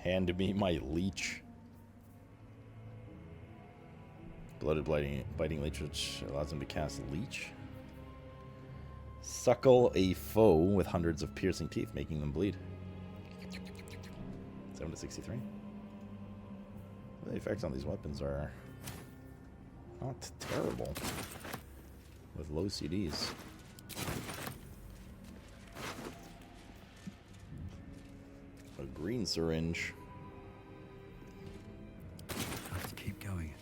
Hand me my leech. Bloated biting leech, which allows him to cast leech. Suckle a foe with hundreds of piercing teeth, making them bleed. 7 to 63. The effects on these weapons are not terrible with low CDs. A green syringe. Have to keep going.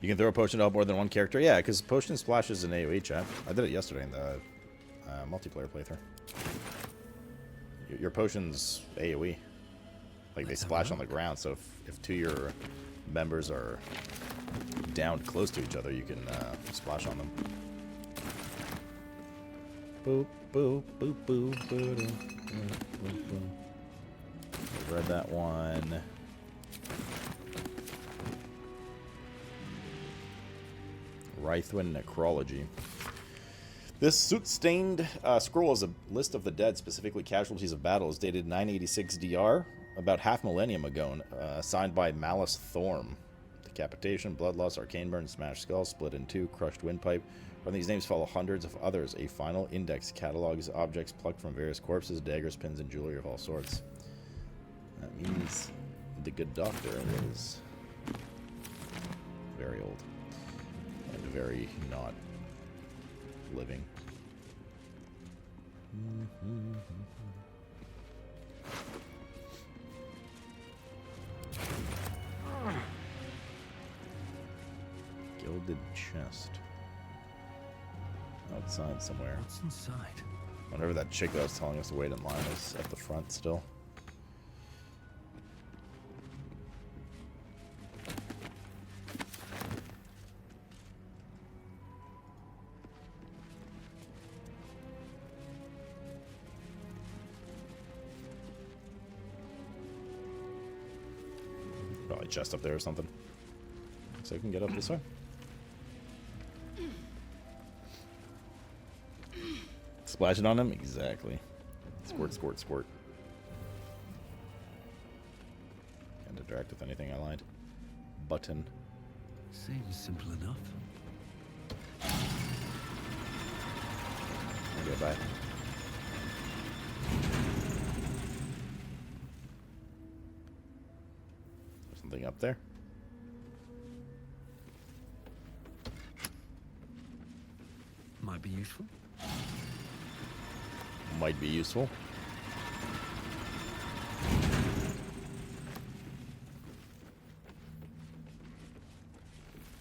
You can throw a potion to help more than one character? Yeah, because potion splashes in AoE chat. I did it yesterday in the multiplayer playthrough. Your potions AoE. Like, they splash on the ground, so if two of your members are down close to each other, you can splash on them. Boop, boop, boop, boop, boop, boop, boop, boop. I've read that one. Rythwin Necrology. This soot-stained scroll is a list of the dead, specifically casualties of battle, is dated 986 DR, about half millennium ago, signed by Malice Thorm. Decapitation, blood loss, arcane burn, smashed skull, split in two, crushed windpipe. From these names follow hundreds of others. A final index catalogs objects plucked from various corpses, daggers, pins, and jewelry of all sorts. That means the good doctor is very old. And very not living. Gilded chest. Outside somewhere. What's inside? Whenever that chick that was telling us to wait in line is at the front still. Probably chest up there or something. So I can get up this way. Splash it on him? Exactly. Squirt, squirt, squirt. Can't interact with anything, I lied. Button. Seems simple enough. Okay, bye. Something up there? Might be useful. Might be useful.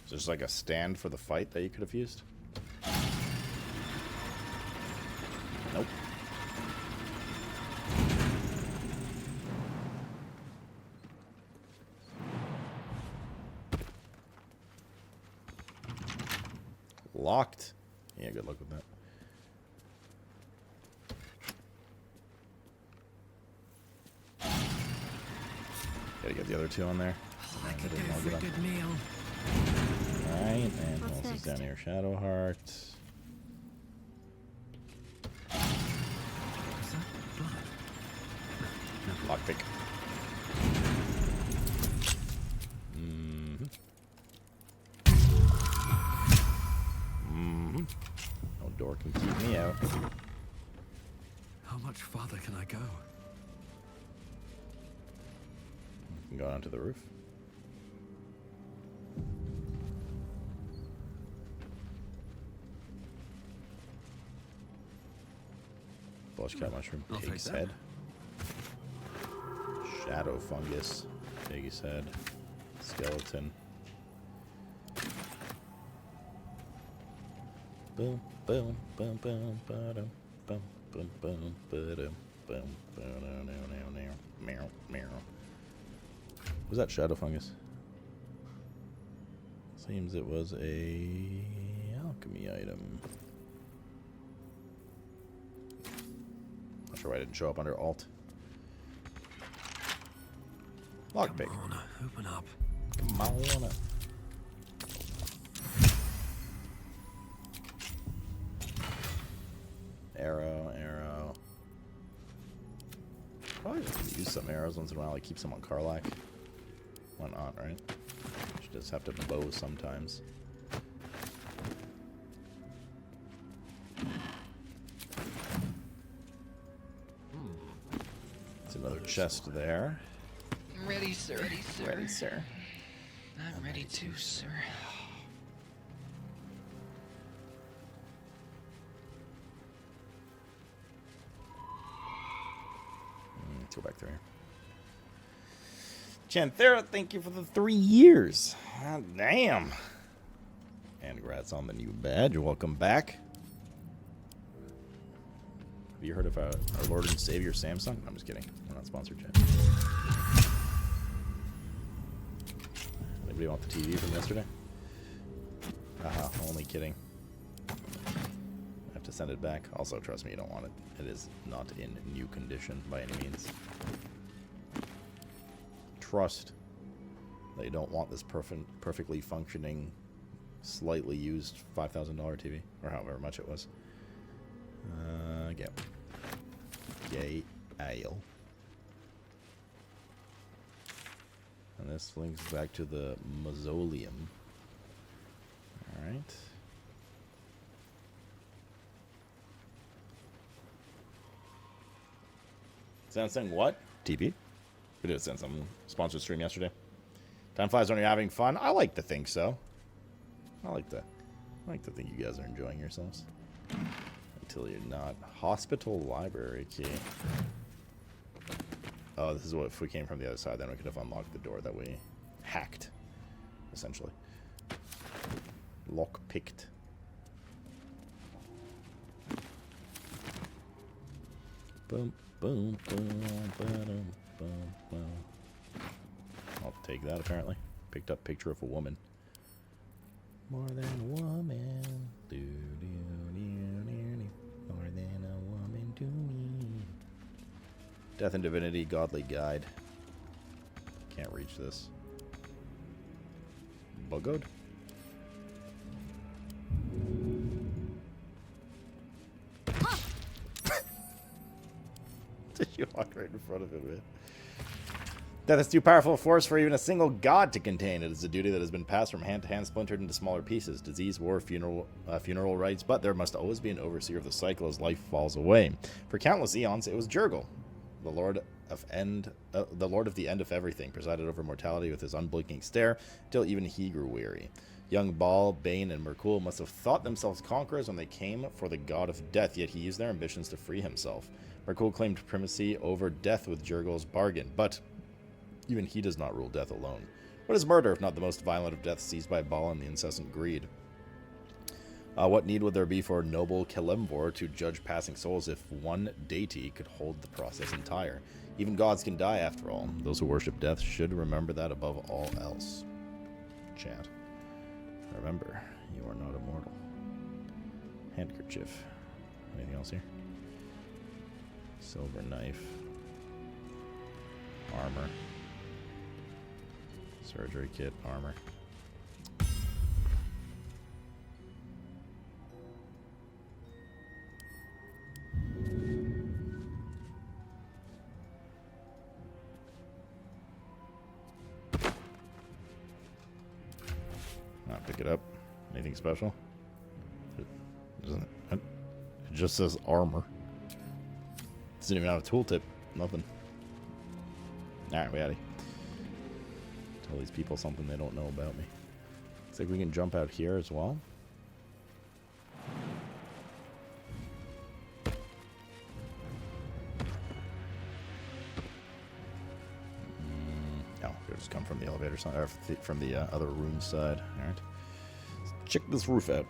Is there just like a stand for the fight that you could have used? Nope. Locked. Yeah, good luck with that. Gotta get the other two on there. I could go for a good meal. Alright, and what else is down here? Shadowheart. Is that blood? Lockpick. No door can keep me out. How much farther can I go? You can go onto the roof. Flush cat mushroom, I'll take pig's that. head. Shadow fungus, pig's head, skeleton. Boom, boom, boom, boom, ba-dum, boom, boom, boom, ba-dum, boom, meow, meow. Was that shadow fungus? Seems it was a alchemy item. Not sure why it didn't show up under alt. Lockpick. Come on, open up. Come on. Arrow, arrow. Probably just use some arrows once in a while. I keep some on Karlach. Why not, right? She does have to bow sometimes. There's another chest there. I'm ready, sir. Ready, sir. Ready, sir. I'm ready too, sir. Let's go back through here. Chanthera, thank you for the 3 years. God damn. And congrats on the new badge. Welcome back. Have you heard of our Lord and Savior Samsung? I'm just kidding. We're not sponsored yet. Anybody want the TV from yesterday? Haha, only kidding. I have to send it back. Also, trust me, you don't want it. It is not in new condition by any means. Trust that you don't want this perfectly functioning, slightly used $5,000 TV, or however much it was. Gay ale. And this links back to the mausoleum. Alright. Samsung what? TV? We did send some sponsored stream yesterday. Time flies when you're having fun. I like to think so. I like to think you guys are enjoying yourselves. Until you're not. Hospital library key. Oh, this is what if we came from the other side, then we could have unlocked the door that we hacked, essentially. Lock picked. Boom, boom, boom, boom, boom, boom. I'll take that, apparently. Picked up picture of a woman. More than a woman. Do, do, do, do, do. More than a woman to me. Death and Divinity, Godly Guide. Can't reach this. Buggoed? Did you walk right in front of him, man? Death is too powerful a force for even a single god to contain. It is a duty that has been passed from hand to hand, splintered into smaller pieces. Disease, war, funeral rites, but there must always be an overseer of the cycle as life falls away. For countless eons, it was Jurgle, the Lord of the end of everything, presided over mortality with his unblinking stare, till even he grew weary. Young Baal, Bane, and Merkul must have thought themselves conquerors when they came for the god of death, yet he used their ambitions to free himself. Merkul claimed primacy over death with Jurgle's bargain, but even he does not rule death alone. What is murder if not the most violent of deaths seized by Baal and the incessant greed? What need would there be for noble Kelemvor to judge passing souls if one deity could hold the process entire? Even gods can die, after all. Those who worship death should remember that above all else. Chat. Remember, you are not immortal. Handkerchief. Anything else here? Silver knife. Armor. Surgery kit, armor. Not pick it up. Anything special? It just says armor. Doesn't even have a tooltip. Nothing. Alright, we out of here. Tell these people something they don't know about me. Looks like we can jump out here as well. Oh, we'll just come from the elevator side, or from the other room side. Alright. Check this roof out.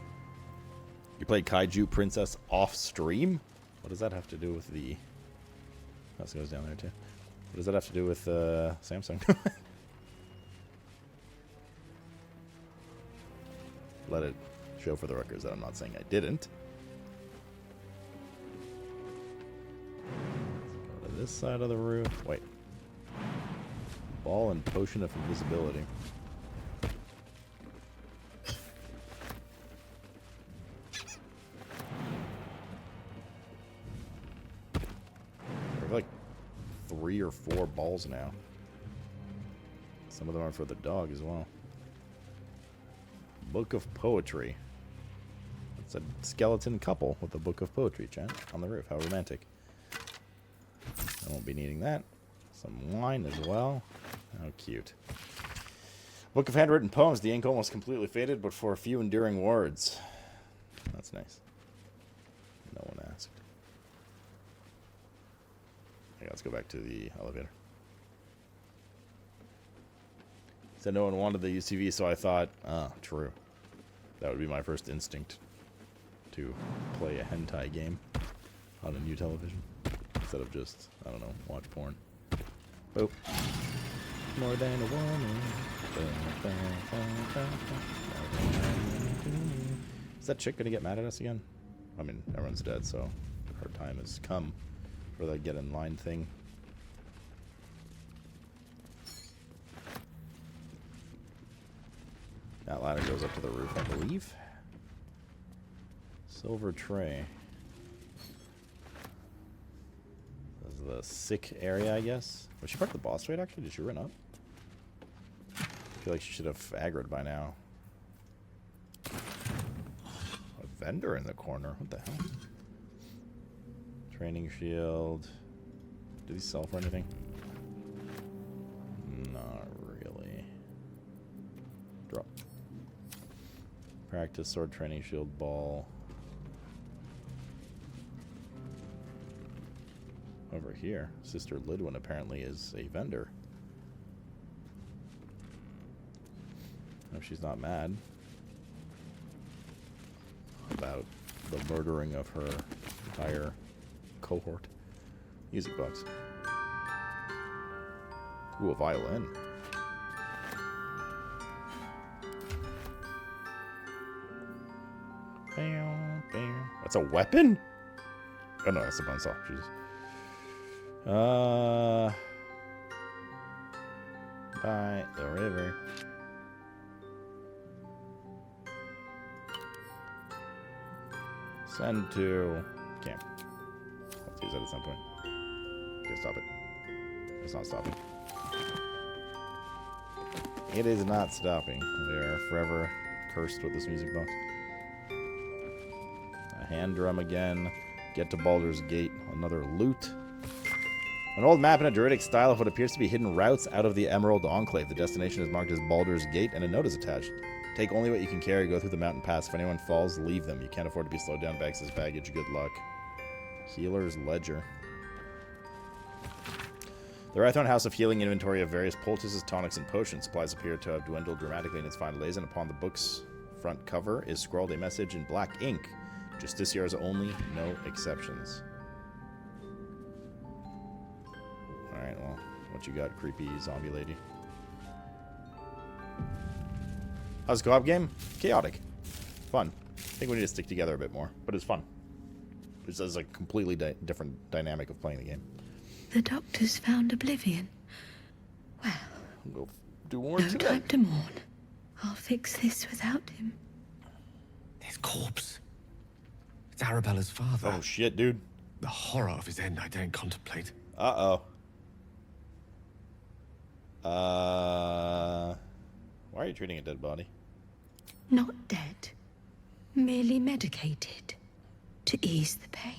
You played Kaiju Princess off stream? What does that have to do with the... That goes down there too. What does that have to do with Samsung? Let it show for the records that I'm not saying I didn't. Let's go to this side of the roof. Wait. Ball and potion of invisibility. There are like 3 or 4 balls now. Some of them are for the dog as well. Book of Poetry. It's a skeleton couple with a book of poetry, chat, on the roof. How romantic. I won't be needing that. Some wine as well. How cute. Book of Handwritten Poems. The ink almost completely faded, but for a few enduring words. That's nice. No one asked. Okay, let's go back to the elevator. Said no one wanted the UCV, so I thought, true. That would be my first instinct. To play a hentai game on a new television. Instead of just, I don't know, watch porn. Boop. More than a woman. Is that chick gonna get mad at us again? I mean, everyone's dead, so her time has come for the get in line thing. That ladder goes up to the roof, I believe. Silver tray. This is the sick area, I guess. Was she part of the boss fight, actually? Did she run up? I feel like she should have aggroed by now. A vendor in the corner. What the hell? Training shield. Do these sell for anything? Not really. Drop. Practice sword, training shield, ball. Over here, Sister Lidwin apparently is a vendor. If she's not mad about the murdering of her entire cohort. Music box. Ooh, a violin. Bam, bam. That's a weapon? Oh no, that's a bone saw. Jesus. By the river. Send to camp. Let's use that at some point. Okay, stop it. It's not stopping. It is not stopping. We are forever cursed with this music box. A hand drum again. Get to Baldur's Gate. Another loot. An old map in a druidic style of what appears to be hidden routes out of the Emerald Enclave. The destination is marked as Baldur's Gate, and a note is attached. Take only what you can carry, go through the mountain pass. If anyone falls, leave them. You can't afford to be slowed down. Bags as baggage. Good luck. Healer's Ledger. The Rythorn House of Healing inventory of various poultices, tonics, and potions. Supplies appear to have dwindled dramatically in its final days, and upon the book's front cover is scrawled a message in black ink. Justiciars only, no exceptions. Alright, well, what you got, creepy zombie lady? How's the co-op game? Chaotic. Fun. I think we need to stick together a bit more, but it's fun. It's a completely different dynamic of playing the game. The doctor's found oblivion. Well, We'll do more no today. time to mourn. I'll fix this without him. His corpse. It's Arabella's father. Oh shit, dude. The horror of his end I daren't contemplate. Uh-oh. Why are you treating a dead body? Not dead. Merely medicated. To ease the pain.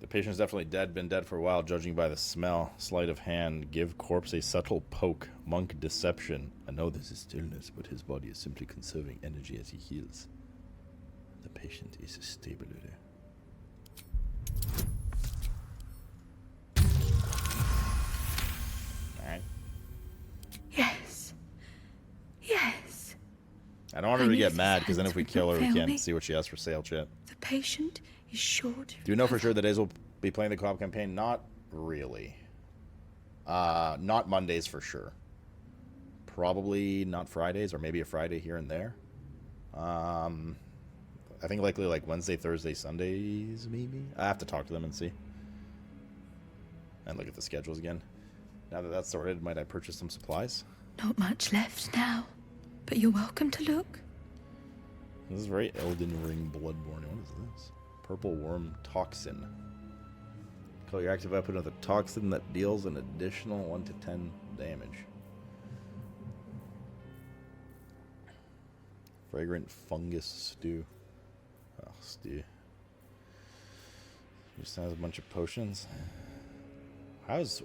The patient's definitely dead. Been dead for a while, judging by the smell. Sleight of hand. Give corpse a subtle poke. Monk deception. I know this is stillness, but his body is simply conserving energy as he heals. The patient is a stable. Alright. Yes. Yes. I don't want her to I get knew mad, this because then if we hand kill her, would we not fail can't me. see what she has for sale, chat. The patient is sure to Do you know for recover. sure that Days will be playing the co-op campaign? Not really. Not Mondays for sure. Probably not Fridays, or maybe a Friday here and there. I think likely like Wednesday, Thursday, Sundays, maybe. I have to talk to them and see. And look at the schedules again. Now that that's sorted, might I purchase some supplies? Not much left now, but you're welcome to look. This is very Elden Ring Bloodborne. What is this? Purple worm toxin. Call your active weapon with a toxin that deals an additional 1 to 10 damage. Fragrant fungus stew. Oh, stew. Just has a bunch of potions. How's...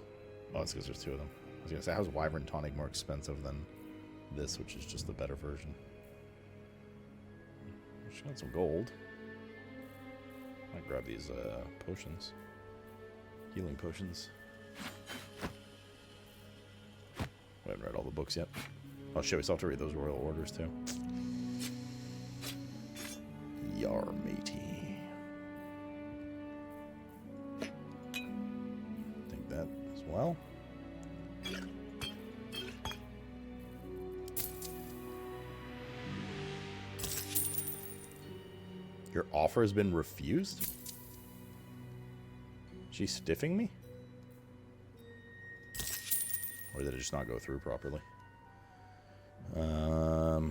Oh, it's because there's 2 of them. I was going to say, how's Wyvern Tonic more expensive than this, which is just the better version? She got some gold. Might grab these potions. Healing potions. We haven't read all the books yet. Oh shit, we still have to read those royal orders too. Yar matey. Take that as well. Your offer has been refused? She's stiffing me? Or did it just not go through properly? The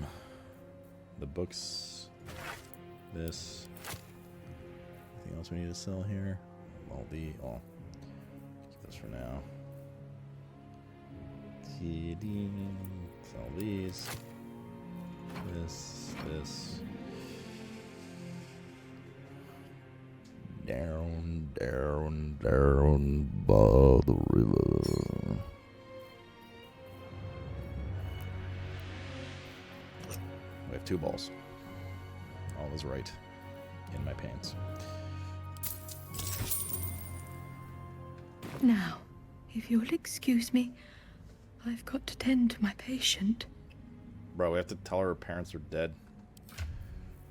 books. This. Anything else we need to sell here? All the... Oh. Keep this for now. Sell these. This. Down by the river. We have 2 balls. All is right in my pants. Now, if you'll excuse me, I've got to tend to my patient. Bro, we have to tell her parents are dead.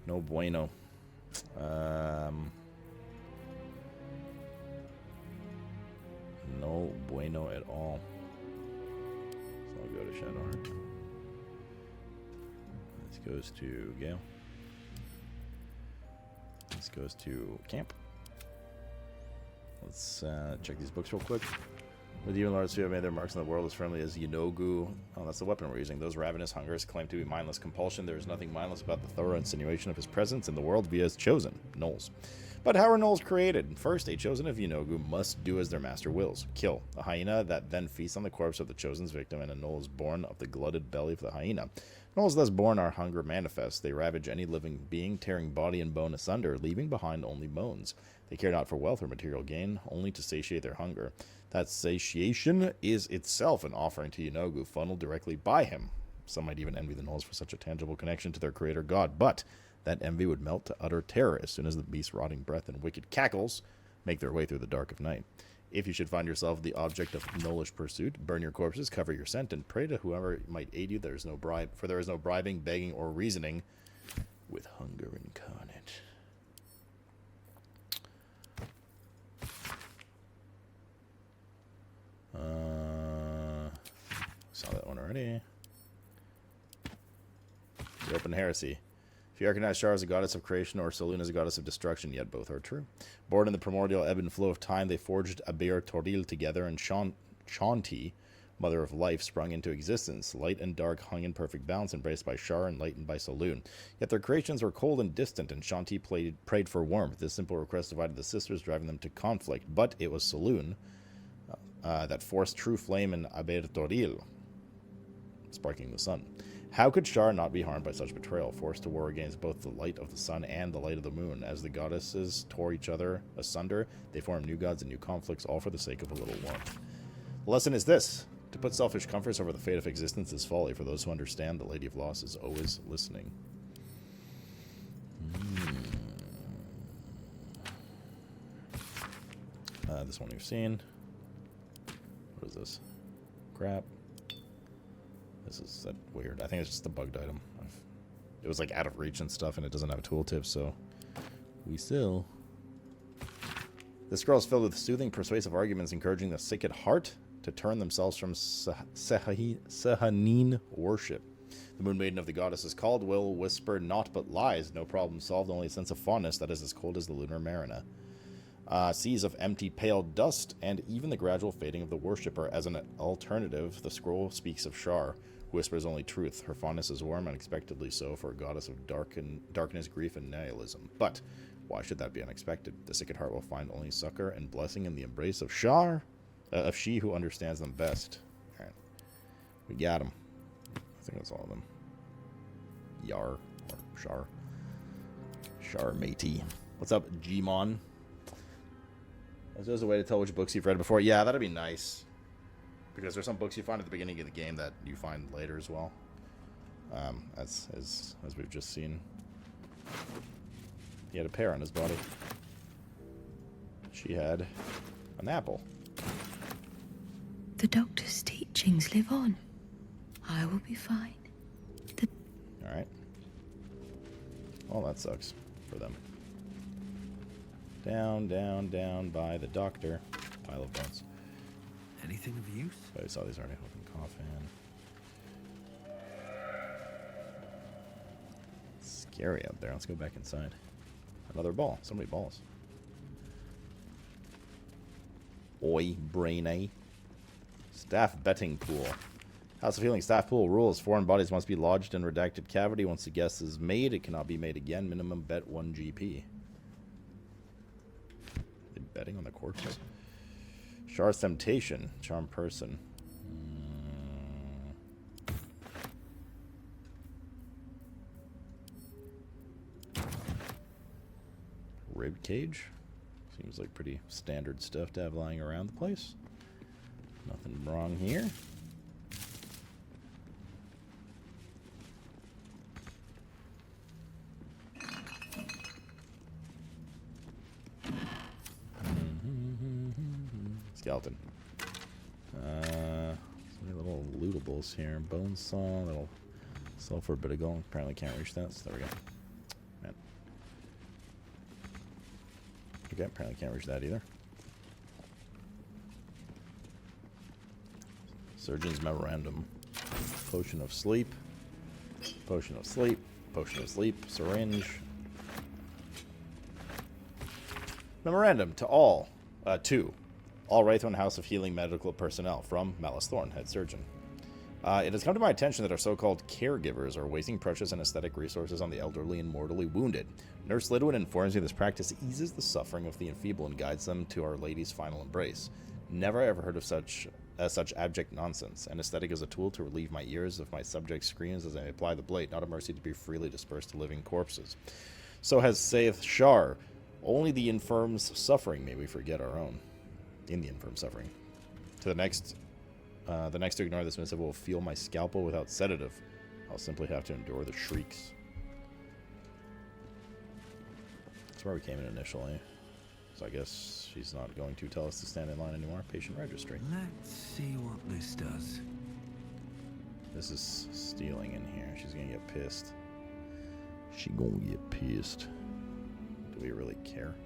No bueno. No bueno at all. So I'll go to Shadowheart. This goes to Gale. This goes to Camp. Let's check these books real quick. With you and Lords who have made their marks in the world as friendly as Yinogu. Oh, that's the weapon we're using. Those ravenous hungers claim to be mindless compulsion. There is nothing mindless about the thorough insinuation of his presence in the world via his chosen, Gnolls. But how are Gnolls created? First, a chosen of Yinogu must do as their master wills. Kill a hyena that then feasts on the corpse of the chosen's victim, and a Gnoll is born of the glutted belly of the hyena. Gnolls thus born are hunger manifest. They ravage any living being, tearing body and bone asunder, leaving behind only bones. They care not for wealth or material gain, only to satiate their hunger. That satiation is itself an offering to Yinogu, funneled directly by him. Some might even envy the Gnolls for such a tangible connection to their creator god, but that envy would melt to utter terror as soon as the beast's rotting breath and wicked cackles make their way through the dark of night. If you should find yourself the object of Gnollish pursuit, burn your corpses, cover your scent, and pray to whoever might aid you. There is no bribe, for there is no bribing, begging, or reasoning with hunger incarnate. Saw that one already. The Open Heresy. If you recognize Shar as a goddess of creation or Selûne as a goddess of destruction, yet both are true. Born in the primordial ebb and flow of time, they forged Aber Toril together, and Shanti, mother of life, sprung into existence. Light and dark hung in perfect balance, embraced by Shar and lightened by Selûne. Yet their creations were cold and distant, and Shanti prayed for warmth. This simple request divided the sisters, driving them to conflict. But it was Selûne that forced true flame in Aber Toril, sparking the sun. How could Shar not be harmed by such betrayal, forced to war against both the light of the sun and the light of the moon? As the goddesses tore each other asunder, they formed new gods and new conflicts, all for the sake of a little warmth. The lesson is this: to put selfish comforts over the fate of existence is folly. For those who understand, the Lady of Loss is always listening. This one we've seen. What is this? Crap. This is that weird. I think it's just a bugged item. It was like out of reach and stuff, and it doesn't have a tooltip, so we still. This scroll is filled with soothing, persuasive arguments encouraging the sick at heart to turn themselves from Sehanine worship. The Moon Maiden of the goddesses called will whisper naught but lies. No problem solved, only a sense of fondness that is as cold as the lunar marina. Seas of empty, pale dust, and even the gradual fading of the worshipper. As an alternative, the scroll speaks of Shar, who whispers only truth. Her fondness is warm, unexpectedly so, for a goddess of darkness, grief, and nihilism. But Why should that be unexpected? The sickened heart will find only succor and blessing in the embrace of Shar, of she who understands them best. All right, we got him. I think that's all of them. Yar or Shar. Shar matey. What's up, Gmon? Is there a way to tell which books you've read before? Yeah, that'd be nice. Because there's some books you find at the beginning of the game that you find later as well. As we've just seen. He had a pear on his body. She had an apple. The doctor's teachings live on. I will be fine. Alright. Well, that sucks for them. Down, down, down by the doctor. Pile of bones. Anything of use? I saw these already. Open coffin. Scary out there. Let's go back inside. Another ball. So many balls. Oi, brainy. Staff betting pool. House of Healing staff pool rules. Foreign bodies must be lodged in redacted cavity. Once the guess is made, it cannot be made again. Minimum bet 1 GP. Are they betting on the corpses? Shar's Temptation. Charm person. Rib cage. Seems like pretty standard stuff to have lying around the place. Nothing wrong here. Skeleton. So many little lootables here. Bone saw. That'll sell for a bit of gold. Apparently can't reach that. So there we go. Man. Okay, apparently can't reach that either. Surgeon's Memorandum. Potion of Sleep. Potion of Sleep. Potion of Sleep. Syringe. Memorandum to all. All Wraithwind House of Healing medical personnel from Malice Thorn, head surgeon. It has come to my attention that our so-called caregivers are wasting precious and aesthetic resources on the elderly and mortally wounded. Nurse Lidwin informs me this practice eases the suffering of the enfeebled and guides them to Our Lady's final embrace. Never ever heard of such abject nonsense. Anesthetic is a tool to relieve my ears of my subject's screams as I apply the blade, not a mercy to be freely dispersed to living corpses. So has saith Shar, only the infirm's suffering may we forget our own. In the infirm suffering. To the next to ignore this missive will feel my scalpel without sedative. I'll simply have to endure the shrieks. That's where we came in initially. So I guess she's not going to tell us to stand in line anymore. Patient registry. Let's see what this does. This is stealing in here. She's gonna get pissed. She gonna get pissed. Do we really care?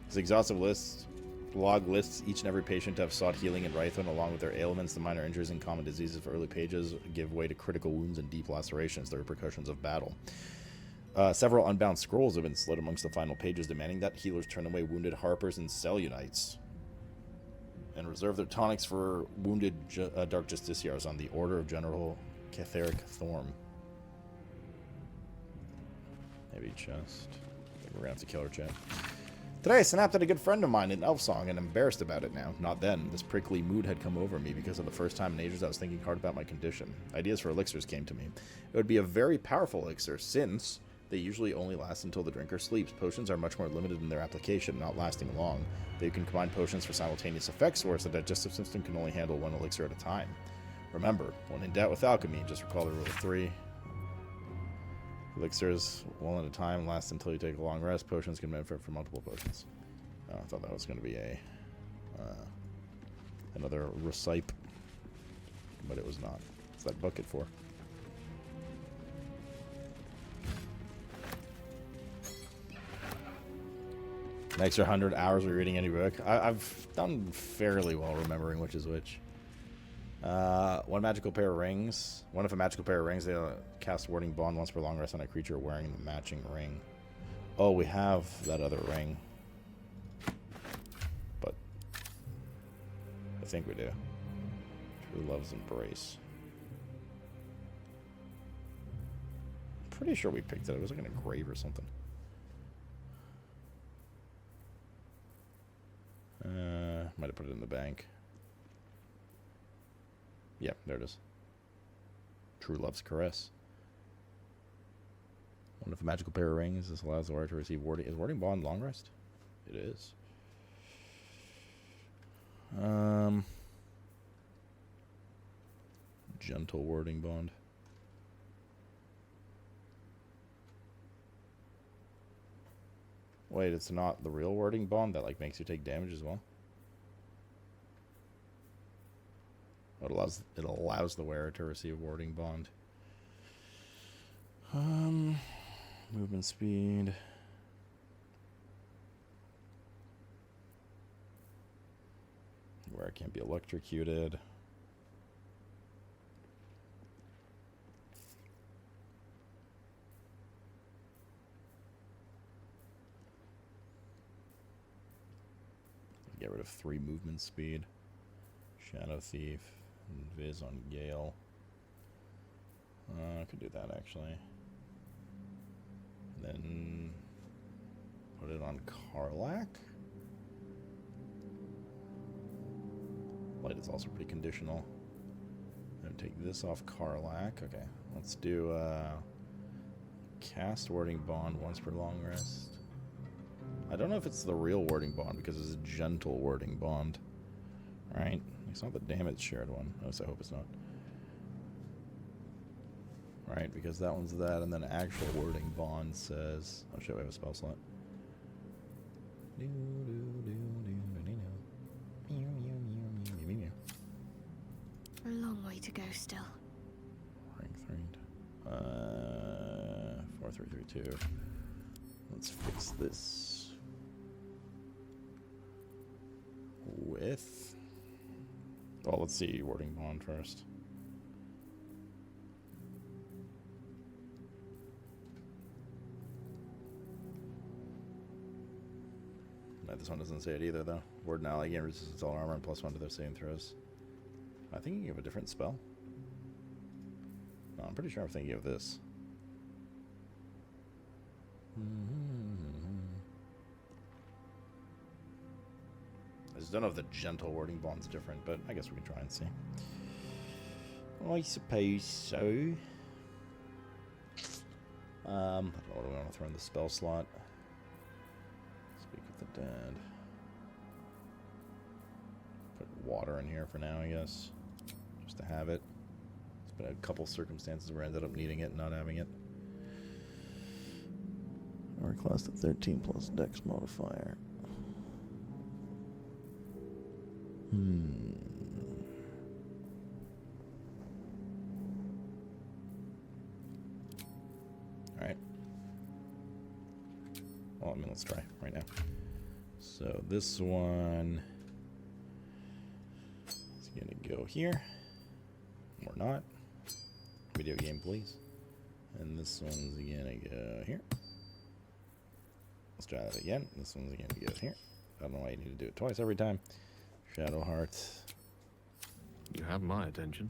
This exhaustive log lists each and every patient to have sought healing in Wraithwind, along with their ailments. The minor injuries and common diseases of early pages give way to critical wounds and deep lacerations, the repercussions of battle. Several unbound scrolls have been slid amongst the final pages, demanding that healers turn away wounded harpers and cellunites and reserve their tonics for wounded Dark Justiciars on the order of General Catheric Thorm. Heavy chest. I think we're gonna have to kill her, chat. Today I snapped at a good friend of mine in Elf Song and embarrassed about it now. Not then. This prickly mood had come over me because of the first time in ages I was thinking hard about my condition. Ideas for elixirs came to me. It would be a very powerful elixir since they usually only last until the drinker sleeps. Potions are much more limited in their application, not lasting long. They can combine potions for simultaneous effects, whereas the digestive system can only handle one elixir at a time. Remember, when in doubt with alchemy, just recall the rule of 3. Elixirs, one at a time, last until you take a long rest. Potions can benefit from multiple potions. Oh, I thought that was going to be a another recipe, but it was not. What's that bucket for? An extra 100 hours of reading any book. I've done fairly well remembering which is which. One magical pair of rings. One of a magical pair of rings, they cast Warding Bond once per long rest on a creature wearing the matching ring. Oh, we have that other ring. But I think we do. True Love's Embrace. Pretty sure we picked it. It was like in a grave or something. Might have put it in the bank. Yep, there it is. True Love's Caress. One of a magical pair of rings. This allows the wearer to receive warding. Is warding bond long rest? It is. Gentle warding bond. Wait, it's not the real warding bond that like makes you take damage as well? Oh, it allows the wearer to receive warding bond. Movement speed. Where it can't be electrocuted. Get rid of 3 movement speed. Shadow Thief. Viz on Gale. I could do that actually. Then put it on Karlach. Light is also pretty conditional. Then take this off Karlach. Okay, let's do cast warding bond once per long rest. I don't know if it's the real warding bond because it's a gentle warding bond. Right? It's not the damage shared one. At least I hope it's not. Right, because that one's that, and then actual wording bond says... Oh shit, we have a spell slot. A long way to go still. Rank 3. 4332. Let's fix this. With... Oh, let's see wording bond first. No, this one doesn't say it either, though. Ward and ally gain resistance all armor and +1 to their saving throws. I think you can give a different spell. No, I'm pretty sure I'm thinking of this. I just don't know if the gentle wording bond's different, but I guess we can try and see. I suppose so. I don't know what we want to throw in the spell slot. Speak with the dead. Put water in here for now, I guess. Just to have it. There's been a couple circumstances where I ended up needing it and not having it. Or class at 13 plus dex modifier. Alright. Well, I mean, let's try right now. So this one is going to go here. Or not. Video game, please. And this one's going to go here. Let's try that again. This one's going to go here. I don't know why you need to do it twice every time. Shadow Heart. You have my attention.